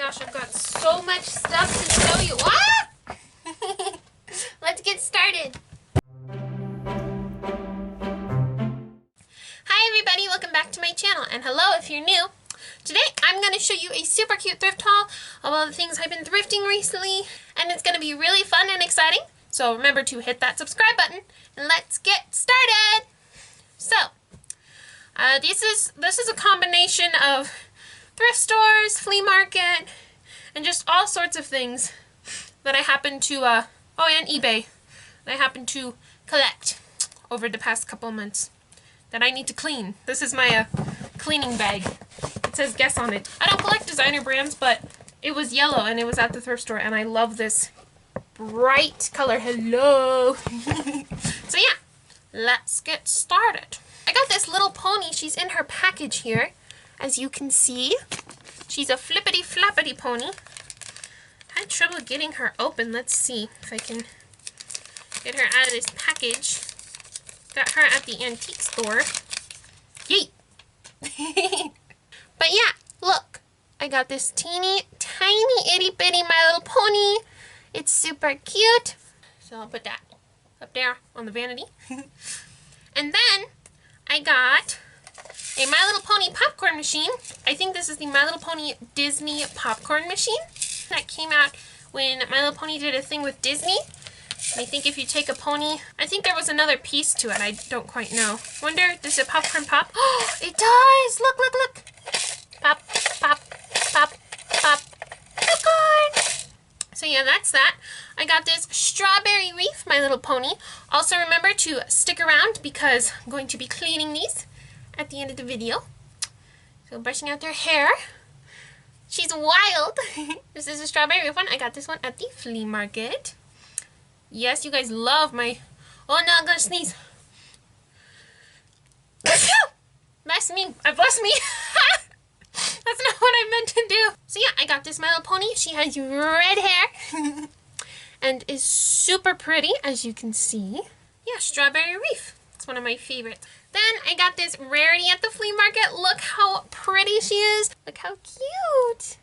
gosh, I've got so much stuff to show you. Ah! Let's get started. Hi everybody, welcome back to my channel, and hello if you're new. Today I'm going to show you a super cute thrift haul of all the things I've been thrifting recently, and it's going to be really fun and exciting. So remember to hit that subscribe button, and let's get started. So, this is a combination of thrift stores, flea market, and just all sorts of things that I happen to, and eBay, that I happen to collect over the past couple months that I need to clean. This is my cleaning bag. It says Guess on it. I don't collect designer brands, but it was yellow and it was at the thrift store, and I love this bright color. Hello! So yeah, let's get started. I got this little pony. She's in her package here, as you can see. She's a flippity flappity pony. I had trouble getting her open. Let's see if I can get her out of this package. Got her at the antique store. Yeet! But yeah, look. I got this teeny tiny itty bitty My Little Pony. It's super cute. So I'll put that up there on the vanity. And then I got a My Little Pony popcorn machine. I think this is the My Little Pony Disney popcorn machine that came out when My Little Pony did a thing with Disney. And I think if you take a pony, I think there was another piece to it. I don't quite know. Wonder, does it popcorn pop? Oh, it does! Look, look, look! Pop, pop, pop, pop, popcorn! So yeah, that's that. I got this strawberry wreath, My Little Pony. Also remember to stick around because I'm going to be cleaning these at the end of the video. So brushing out their hair. She's wild. This is a strawberry wreath one. I got this one at the flea market. Yes, you guys love my... Oh no, I'm gonna sneeze. Bless me. Bless me. That's not what I meant to do. So yeah, I got this My Little Pony. She has red hair and is super pretty, as you can see. Yeah, strawberry wreath. It's one of my favorites. Then I got this rarity at the flea market. Look how pretty she is. Look how cute.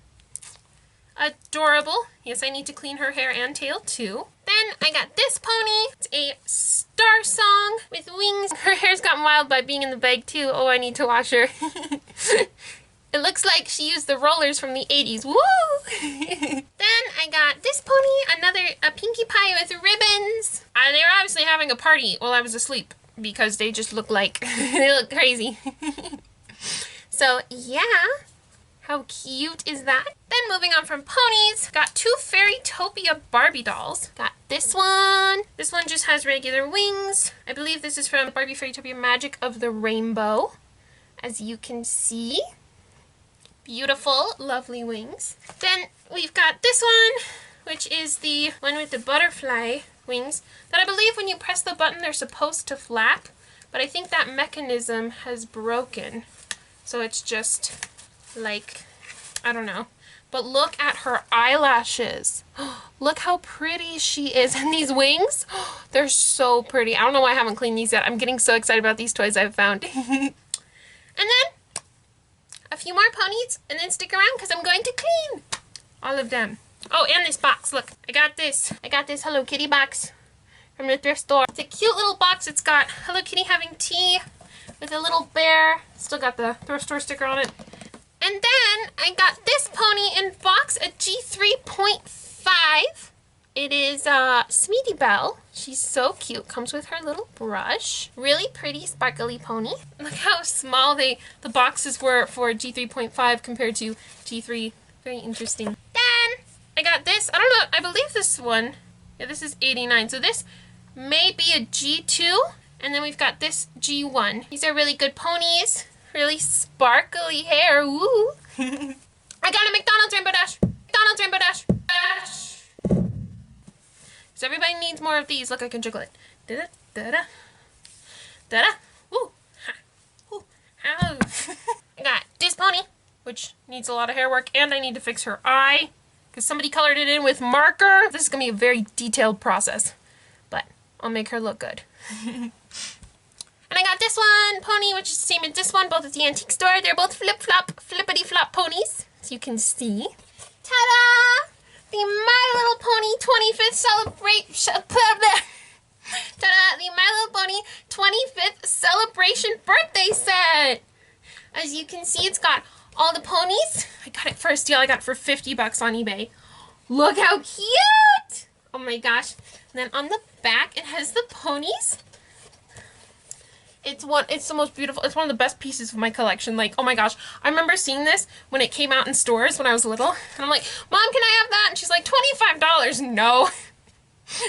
Adorable. Yes, I need to clean her hair and tail too. Then I got this pony. It's a star song with wings. Her hair's gotten wild by being in the bag too. Oh, I need to wash her. It looks like she used the rollers from the 80s. Woo! Then I got this pony, a Pinkie Pie with ribbons. They were obviously having a party while I was asleep because they just look like, they look crazy. So yeah, how cute is that? Then moving on from ponies, got two Fairytopia Barbie dolls. Got this one. This one just has regular wings. I believe this is from Barbie Fairytopia Magic of the Rainbow, as you can see. Beautiful, lovely wings. Then we've got this one, which is the one with the butterfly wings, that I believe when you press the button they're supposed to flap, but I think that mechanism has broken. So it's just like, I don't know. But look at her eyelashes. Look how pretty she is. And these wings, they're so pretty. I don't know why I haven't cleaned these yet. I'm getting so excited about these toys I've found. And then a few more ponies, and then stick around because I'm going to clean all of them. Oh, and this box. Look, I got this Hello Kitty box from the thrift store. It's a cute little box. It's got Hello Kitty having tea with a little bear. Still got the thrift store sticker on it. And then I got this pony in box, a G3.5. It is Sweetie Belle. She's so cute. Comes with her little brush. Really pretty, sparkly pony. Look how small the boxes were for G3.5 compared to G3. Very interesting. Then I got this. I don't know. I believe this one. Yeah, this is 89. So this may be a G2. And then we've got this G1. These are really good ponies. Really sparkly hair. Woo! I got a McDonald's Rainbow Dash. McDonald's Rainbow Dash. Dash. So everybody needs more of these. Look, I can jiggle it. Da-da, da-da. Da-da. Woo. Ha. Woo. Ow. I got this pony, which needs a lot of hair work, and I need to fix her eye because somebody colored it in with marker. This is going to be a very detailed process, but I'll make her look good. And I got this one pony, which is the same as this one, both at the antique store. They're both flip-flop, flippity-flop ponies, as you can see. Ta-da! The My Little Pony 25th celebration. Ta-da! The My Little Pony 25th celebration birthday set. As you can see, it's got all the ponies. I got it for a steal. I got it for $50 on eBay. Look how cute! Oh my gosh. And then on the back, it has the ponies. It's the most beautiful, it's one of the best pieces of my collection. Like, oh my gosh. I remember seeing this when it came out in stores when I was little. And I'm like, Mom, can I have that? And she's like, $25. No.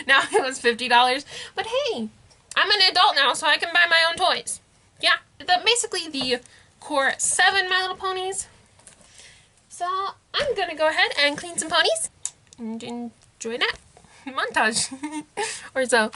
Now it was $50. But hey, I'm an adult now, so I can buy my own toys. Yeah. Basically the core 7 My Little Ponies. So I'm gonna go ahead and clean some ponies and enjoy that montage. Or so.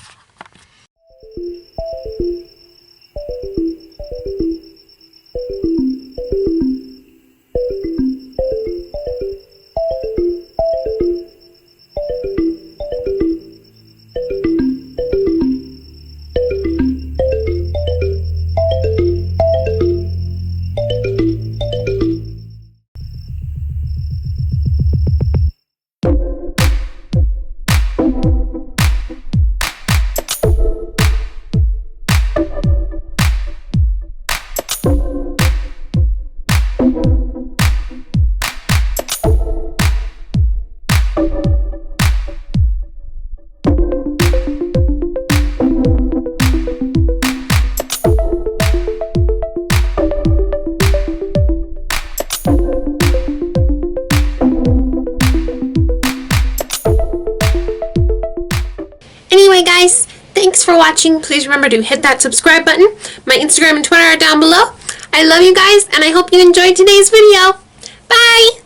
Anyway guys, thanks for watching. Please remember to hit that subscribe button. My Instagram and Twitter are down below. I love you guys and I hope you enjoyed today's video. Bye!